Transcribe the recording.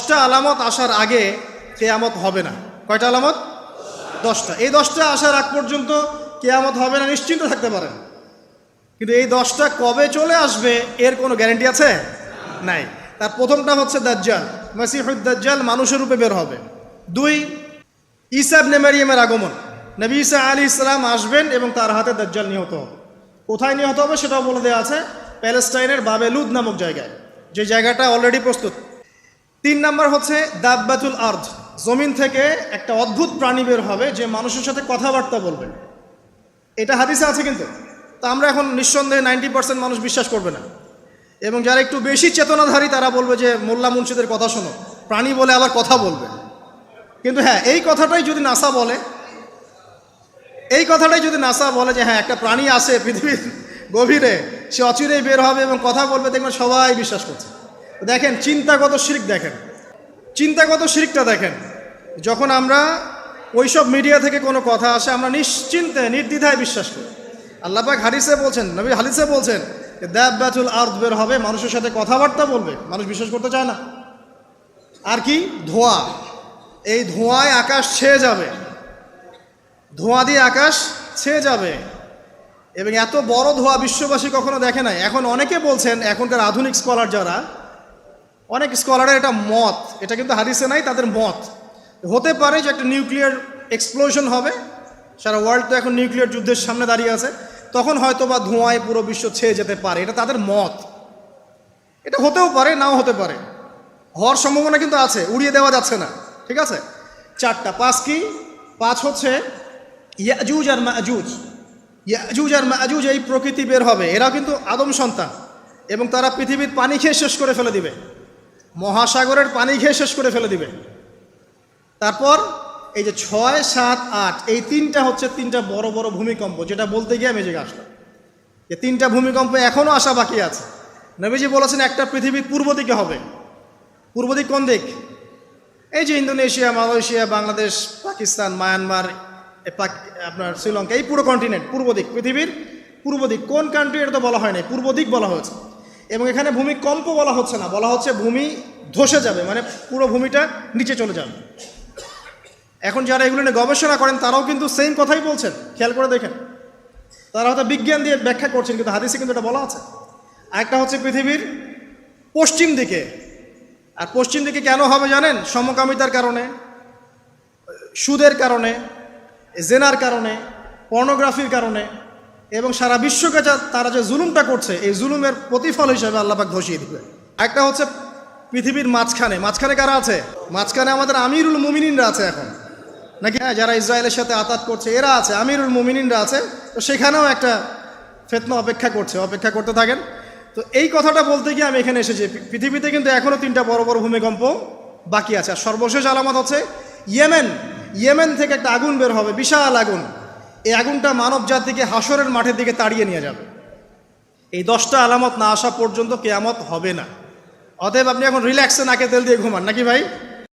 10টা আলামত আসার আগে কিয়ামত হবে না। কয়টা আলামত? 10টা। এই 10টা আসার আগ পর্যন্ত কিয়ামত হবে না, নিশ্চিন্ত থাকতে পারেন। কিন্তু এই 10টা কবে চলে আসবে এর কোনো গ্যারান্টি আছে? নাই। তার প্রথমটা হচ্ছে দাজ্জাল, মাসিহুদ দাজ্জাল মানুষের রূপে বের হবে। 2, ঈসা ইবনে মারইয়ামের আগমন, নবী ঈসা আলাইহিস সালাম আসবেন এবং তার হাতে দাজ্জাল নিহত হবে। কোথায় নিহত হবে সেটাও বলে দেওয়া আছে, প্যালেস্টাইনের বাবেলুদ নামক জায়গায়, যে জায়গাটা অলরেডি প্রস্তুত। 3 নাম্বার হচ্ছে দাব্বাতুল আরদ, জমিন থেকে একটা অদ্ভুত প্রাণী বের হবে যে মানুষের সাথে কথাবার্তা বলবে। এটা হাদিসে আছে, কিন্তু তা আমরা এখন নিঃসন্দেহে 90% মানুষ বিশ্বাস করবে না। এবং যারা একটু বেশি চেতনাধারী তারা বলবে যে মোল্লা মুন্সিদের কথা শোনো, প্রাণী বলে আবার কথা বলবে। কিন্তু হ্যাঁ, এই কথাটাই যদি নাসা বলে, যে হ্যাঁ একটা প্রাণী আছে পৃথিবীর গভীরে, সে অচিরেই বের হবে এবং কথা বলবে, দেখবেন সবাই বিশ্বাস করছে। দেখেন চিন্তাগত শিরক, চিন্তাগত শিরকটা দেখেন। যখন আমরা ওইসব মিডিয়া থেকে কোনো কথা আসে আমরা নিশ্চিন্তে নির্দ্বিধায় বিশ্বাস করি। আল্লাহ পাক হাদিসে বলছেন, নবী হাদিসে বলছেন দাব্বাতুল আরদ বের হবে, মানুষের সাথে কথাবার্তা বলবে, মানুষ বিশ্বাস করতে চায় না। আর কি? ধোঁয়া, এই ধোঁয়ায় আকাশ ছেয়ে যাবে, ধোঁয়া দিয়ে আকাশ ছেয়ে যাবে। এবং এত বড় ধোঁয়া বিশ্ববাসী কখনো দেখে নাই। এখন অনেকে বলছেন, এখনকার আধুনিক স্কলার যারা, অনেক স্কলারের এটা মত, এটা কিন্তু হাদিসে নাই, তাদের মত হতে পারে যে একটা নিউক্লিয়ার এক্সপ্লোশন হবে। সারা ওয়ার্ল্ড তো এখন নিউক্লিয়ার যুদ্ধের সামনে দাঁড়িয়ে আছে, তখন হয়তো বা ধোঁয়ায় পুরো বিশ্ব ছেয়ে যেতে পারে, এটা তাদের মত। এটা হতেও পারে, নাও হতে পারে, হওয়ার সম্ভাবনা কিন্তু আছে, উড়িয়ে দেওয়া যাচ্ছে না। ঠিক আছে, 4টা। 5 কি? 5 হচ্ছে ইয়াজুজ আর মাজুজ। ইয়াজুজ আর মাজুজ এই প্রকৃতি বের হবে, এরা কিন্তু আদম সন্তান, এবং তারা পৃথিবীর পানি খেয়ে শেষ করে ফেলে দিবে, মহাসাগরের পানি খেয়ে শেষ করে ফেলে দিবে। তারপর এই যে 6, 7, 8 এই 3টা হচ্ছে 3টা বড় বড় ভূমিকম্প, যেটা বলতে গিয়ে আমি যে আসলাম। এই 3টা ভূমিকম্প এখনও আসা বাকি আছে। নবীজি বলেছেন একটা পৃথিবীর পূর্ব দিকে হবে। পূর্ব দিক কোন দিক? এই যে Indonesia, Malaysia, Bangladesh, Pakistan, Myanmar, আপনার শ্রীলঙ্কা, এই পুরো কন্টিনেন্ট পূর্ব দিক, পৃথিবীর পূর্ব দিক। কোন কান্ট্রি এটা তো বলা হয় নাই, পূর্ব দিক বলা হয়েছে। এবং এখানে ভূমিকম্প বলা হচ্ছে না, বলা হচ্ছে ভূমি ধসে যাবে, মানে পুরো ভূমিটা নিচে চলে যাবে। এখন যারা এগুলো নিয়ে গবেষণা করেন তারাও কিন্তু সেম কথাই বলছেন, খেয়াল করে দেখেন। তারা হয়তো বিজ্ঞান দিয়ে ব্যাখ্যা করছেন, কিন্তু হাদিসে কিন্তু এটা বলা আছে। আরেকটা হচ্ছে পৃথিবীর পশ্চিম দিকে। আর পশ্চিম দিকে কেন হবে জানেন? সমকামিতার কারণে, সুদের কারণে, জেনার কারণে, পর্নোগ্রাফির কারণে, এবং সারা বিশ্বকে তারা যে জুলুমটা করছে, এই জুলুমের প্রতিফল হিসেবে আল্লাহ পাক ধসিয়ে দিবে। একটা হচ্ছে পৃথিবীর মাঝখানে কারা আছে? মাঝখানে আমাদের আমিরুল মুমিনিনরা আছে এখন, নাকি? হ্যাঁ, যারা ইসরায়েলের সাথে আতাত করছে এরা আছে, আমিরুল মুমিনিনরা আছে। তো সেখানেও একটা ফিতনা অপেক্ষা করতে থাকেন। তো এই কথাটা বলতে গিয়ে আমি এখানে এসেছি। পৃথিবীতে কিন্তু এখনও 3টা বড় বড় ভূমিকম্প বাকি আছে। আর সর্বশেষ আলামত হচ্ছে ইয়েমেন থেকে একটা আগুন বের হবে, বিশাল আগুন। এই আগুনটা মানব জাতিকে হাসরের মাঠের দিকে তাড়িয়ে নিয়ে যাবে। এই 10টা আলামত না আসা পর্যন্ত কিয়ামত হবে না। অতএব আপনি এখন রিল্যাক্সে নাকে তেল দিয়ে ঘুমান, নাকি ভাই?